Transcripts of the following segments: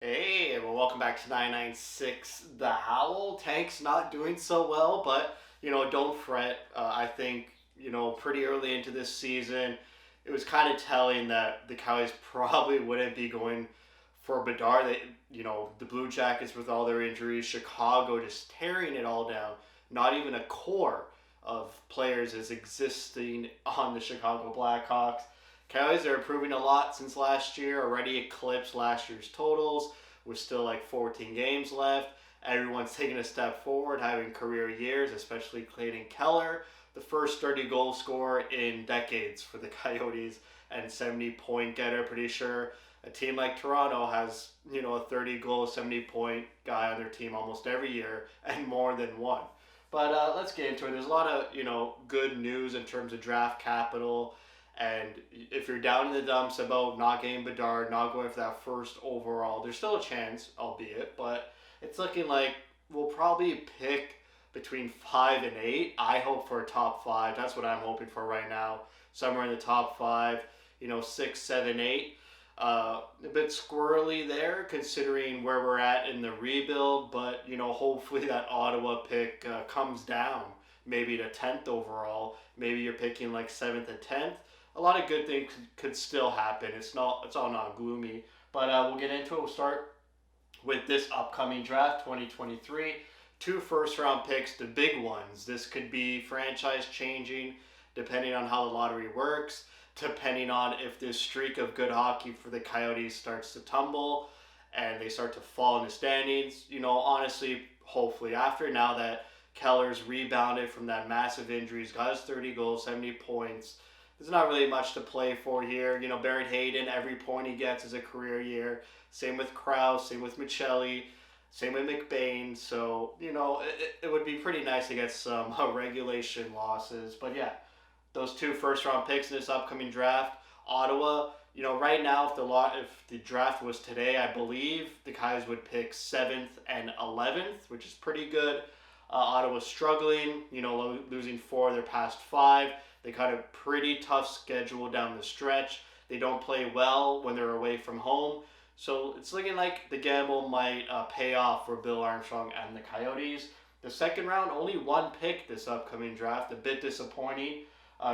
Hey, well, welcome back to 996 The Howl. Tank's not doing so well, but, don't fret. I think, pretty early into this season, it was kind of telling that the Coyotes probably wouldn't be going for Bedard. The Blue Jackets with all their injuries, Chicago just tearing it all down. Not even a core of players is existing on the Chicago Blackhawks. Coyotes are improving a lot since last year, already eclipsed last year's totals with still like 14 games left. Everyone's taking a step forward, having career years, especially Clayton Keller, the first 30 goal scorer in decades for the Coyotes and 70-point getter. Pretty sure a team like Toronto has, a 30 goal, 70-point guy on their team almost every year and more than one. But let's get into it. There's a lot of, good news in terms of draft capital. And if you're down in the dumps about not getting Bedard, not going for that first overall, there's still a chance, albeit, but it's looking like we'll probably pick between 5 and 8. I hope for a top five. That's what I'm hoping for right now. Somewhere in the top five, 6, 7, 8. A bit squirrely there considering where we're at in the rebuild, but hopefully that Ottawa pick comes down maybe to 10th overall. Maybe you're picking like 7th and 10th. A lot of good things could still happen. It's all not gloomy, but we'll get into it. We'll start with this upcoming draft 2023. Two first round picks, the big ones. This could be franchise changing depending on how the lottery works, depending on if this streak of good hockey for the Coyotes starts to tumble and they start to fall in the standings. Honestly, hopefully, after now that Keller's rebounded from that massive injury, he's got his 30 goals, 70 points. There's not really much to play for here. Barrett Hayden, every point he gets is a career year. Same with Krause, same with Michelli, same with McBain. So, it would be pretty nice to get some regulation losses. But yeah, those two first round picks in this upcoming draft. Ottawa, right now if the draft was today, I believe the Coyotes would pick 7th and 11th, which is pretty good. Ottawa's struggling, losing 4 of their past 5. They got a pretty tough schedule down the stretch. They don't play well when they're away from home. So it's looking like the gamble might pay off for Bill Armstrong and the Coyotes. The second round, only one pick this upcoming draft, a bit disappointing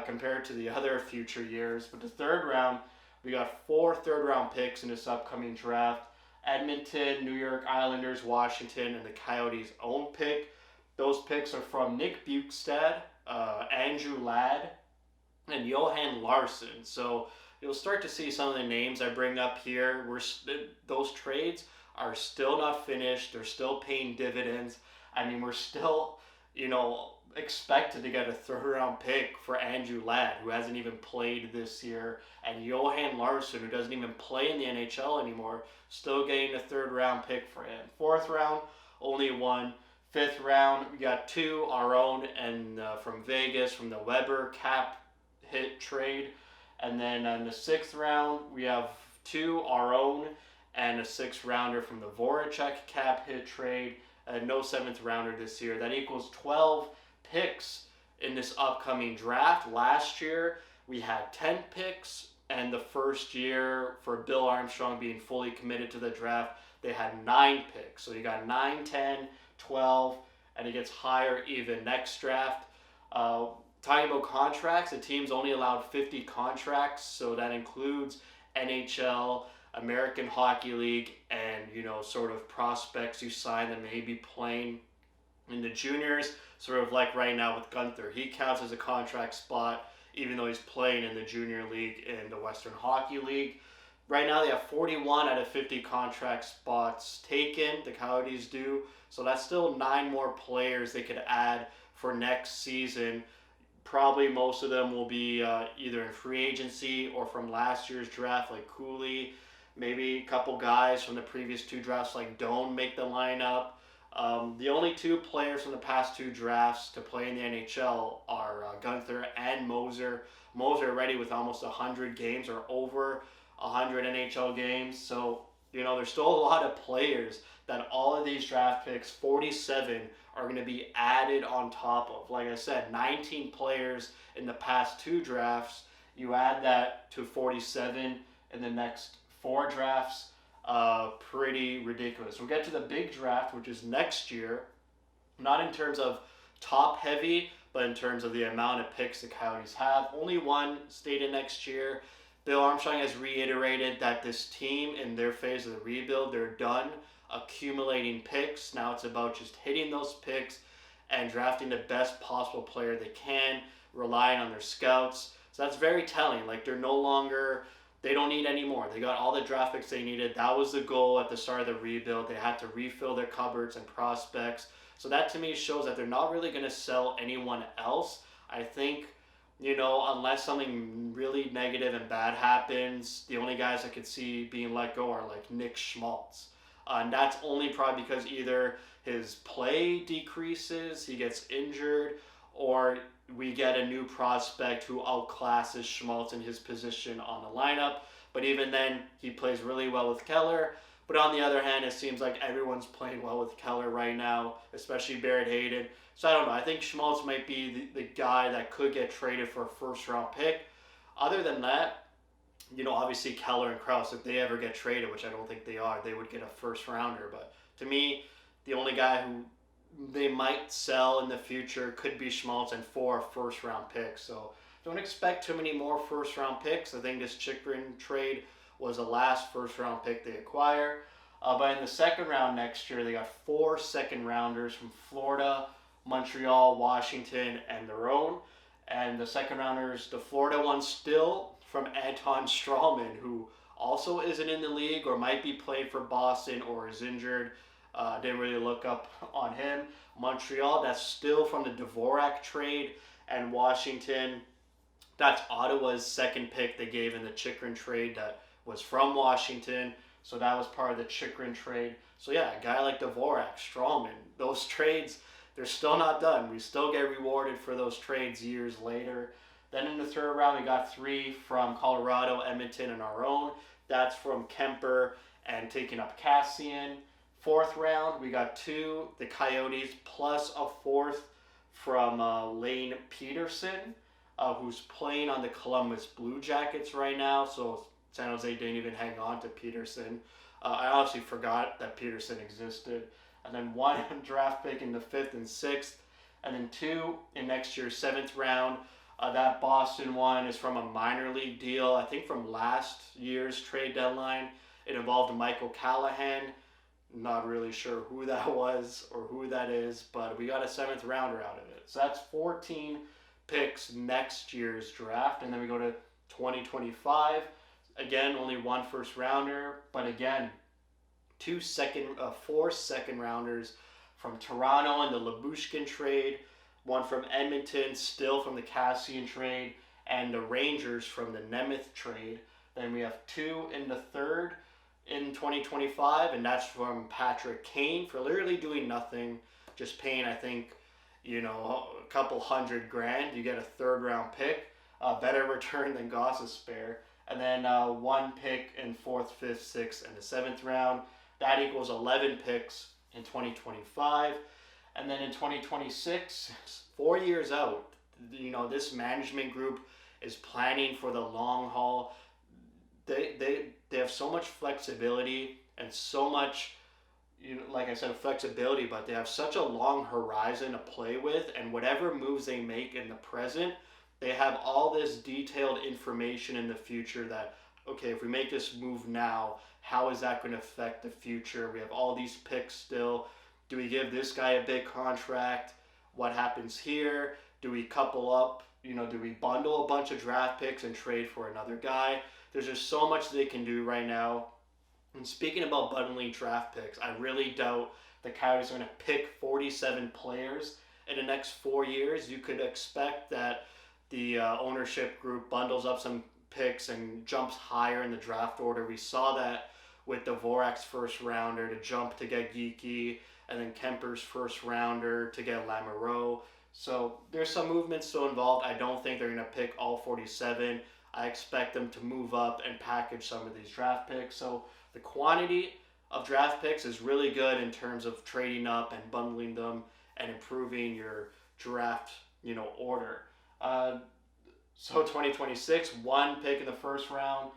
compared to the other future years. But the third round, we got 4 third-round picks in this upcoming draft. Edmonton, New York Islanders, Washington, and the Coyotes' own pick. Those picks are from Nick Bukestad, Andrew Ladd, and Johan Larsson. So you'll start to see some of the names I bring up here. Those trades are still not finished. They're still paying dividends. I mean, we're still, expected to get a third round pick for Andrew Ladd, who hasn't even played this year, and Johan Larsson, who doesn't even play in the NHL anymore, still getting a third round pick for him. Fourth round, only one. Fifth round, we got 2, our own, and from Vegas, from the Weber cap hit trade. And then in the 6th round, we have 2, our own, and a 6th rounder from the Voracek cap hit trade. No 7th rounder this year. That equals 12 picks in this upcoming draft. Last year, we had 10 picks, and the first year for Bill Armstrong being fully committed to the draft, they had 9 picks. So you got 9, 10, 12, and it gets higher even next draft. Talking about contracts, the team's only allowed 50 contracts, so that includes NHL, American Hockey League, and sort of prospects you sign that may be playing in the juniors. Sort of like right now with Gunther, he counts as a contract spot even though he's playing in the junior league in the Western Hockey League. Right now, they have 41 out of 50 contract spots taken. The Coyotes do. So that's still 9 more players they could add for next season. Probably most of them will be either in free agency or from last year's draft, like Cooley. Maybe a couple guys from the previous 2 drafts, like Doan, make the lineup. The only 2 players from the past 2 drafts to play in the NHL are Gunther and Moser. Moser already with almost 100 games or over 100 NHL games. So, there's still a lot of players that all of these draft picks, 47, are going to be added on top of. Like I said, 19 players in the past 2 drafts. You add that to 47 in the next 4 drafts. pretty ridiculous. We'll get to the big draft, which is next year, not in terms of top heavy, but in terms of the amount of picks the Coyotes have. Only one stated next year. Bill Armstrong has reiterated that this team, in their phase of the rebuild, they're done accumulating picks. Now it's about just hitting those picks and drafting the best possible player they can, relying on their scouts. So that's very telling. Like, they're no longer, they don't need any more. They got all the draft picks they needed. That was the goal at the start of the rebuild. They had to refill their cupboards and prospects. So that to me shows that they're not really going to sell anyone else. I think, unless something really negative and bad happens, the only guys I could see being let go are like Nick Schmaltz. And that's only probably because either his play decreases, he gets injured, or we get a new prospect who outclasses Schmaltz in his position on the lineup. But even then, he plays really well with Keller. But on the other hand, it seems like everyone's playing well with Keller right now, especially Barrett Hayden. So I don't know. I think Schmaltz might be the guy that could get traded for a first-round pick. Other than that, obviously Keller and Krause, if they ever get traded, which I don't think they are, they would get a first-rounder. But to me, the only guy who they might sell in the future could be Schmaltz, and for a first-round pick. So don't expect too many more first-round picks. I think this Chychrun trade was the last first-round pick they acquire. But in the second round next year, they got 4 second-rounders from Florida, Montreal, Washington, and their own. And the second-rounders, the Florida one still from Anton Strawman, who also isn't in the league or might be playing for Boston or is injured. Didn't really look up on him. Montreal, that's still from the Dvorak trade. And Washington, that's Ottawa's second pick they gave in the Chychrun trade that was from Washington. So that was part of the Chychrun trade. So yeah, a guy like Dvorak, Strawman, those trades, they're still not done. We still get rewarded for those trades years later. Then in the third round, we got 3 from Colorado, Edmonton, and our own. That's from Kemper and taking up Cassian. Fourth round, we got 2, the Coyotes, plus a 4th from Lane Peterson, who's playing on the Columbus Blue Jackets right now. So San Jose didn't even hang on to Peterson. I honestly forgot that Peterson existed. And then 1 draft pick in the 5th and 6th. And then 2 in next year's 7th round. That Boston one is from a minor league deal, I think from last year's trade deadline. It involved Michael Callahan. Not really sure who that was or who that is, but we got a 7th rounder out of it. So that's 14 picks next year's draft. And then we go to 2025. Again, only 1 first rounder, but again, 4 second rounders from Toronto in the Lyubushkin trade, 1 from Edmonton, still from the Cassian trade, and the Rangers from the Nemeth trade. Then we have 2 in the 3rd in 2025, and that's from Patrick Kane for literally doing nothing, just paying, I think, a couple $100,000. You get a 3rd round pick, a better return than Goss's spare. And then 1 pick in 4th, 5th, 6th, and the 7th round. That equals 11 picks in 2025. And then in 2026, 4 years out, this management group is planning for the long haul. They have so much flexibility and so much, like I said, flexibility, but they have such a long horizon to play with, and whatever moves they make in the present, they have all this detailed information in the future that, okay, if we make this move now, how is that going to affect the future? We have all these picks still. Do we give this guy a big contract? What happens here? Do we couple up? Do we bundle a bunch of draft picks and trade for another guy? There's just so much they can do right now. And speaking about bundling draft picks, I really doubt the Coyotes are going to pick 47 players in the next 4 years. You could expect that the ownership group bundles up some picks and jumps higher in the draft order. We saw that with Dvorak's first rounder to jump to get Geeky, and then Kemper's first rounder to get Lamoureux. So there's some movement still involved. I don't think they're going to pick all 47. I expect them to move up and package some of these draft picks. So the quantity of draft picks is really good in terms of trading up and bundling them and improving your draft, order. So 2026, 1 pick in the first round.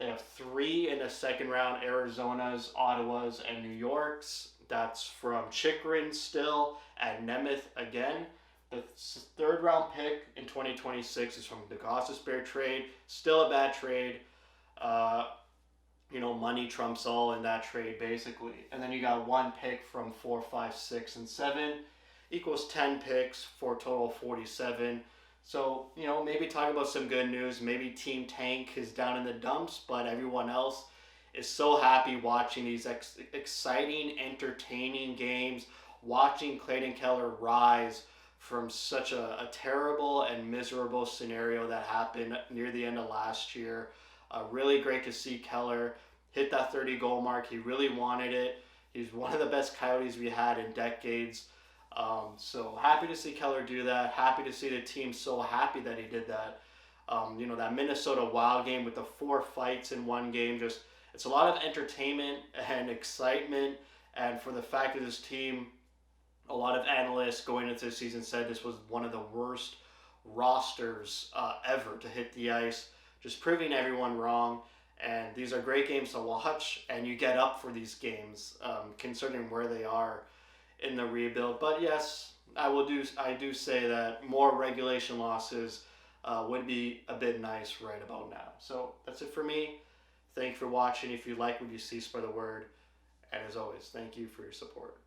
They have three in the second round: Arizona's, Ottawa's, and New York's. That's from Chikrin still, and Nemeth again. The third round pick in 2026 is from the Gossip Bear trade. Still a bad trade. Uh, money trumps all in that trade, basically. And then you got one pick from 4, 5, 6, and 7 equals 10 picks for a total of 47. So, maybe talk about some good news. Maybe Team Tank is down in the dumps, but everyone else is so happy watching these exciting, entertaining games, watching Clayton Keller rise from such a terrible and miserable scenario that happened near the end of last year. Really great to see Keller hit that 30 goal mark. He really wanted it. He's one of the best Coyotes we had in decades. So happy to see Keller do that. Happy to see the team so happy that he did that. That Minnesota Wild game with the 4 fights in one game, just it's a lot of entertainment and excitement. And for the fact that this team, a lot of analysts going into the season said this was one of the worst rosters ever to hit the ice, just proving everyone wrong. And these are great games to watch, and you get up for these games, considering where they are in the rebuild. But yes, I do say that more regulation losses would be a bit nice right about now. So that's it for me. Thank you for watching. If you like what you see, spread the word. And as always, thank you for your support.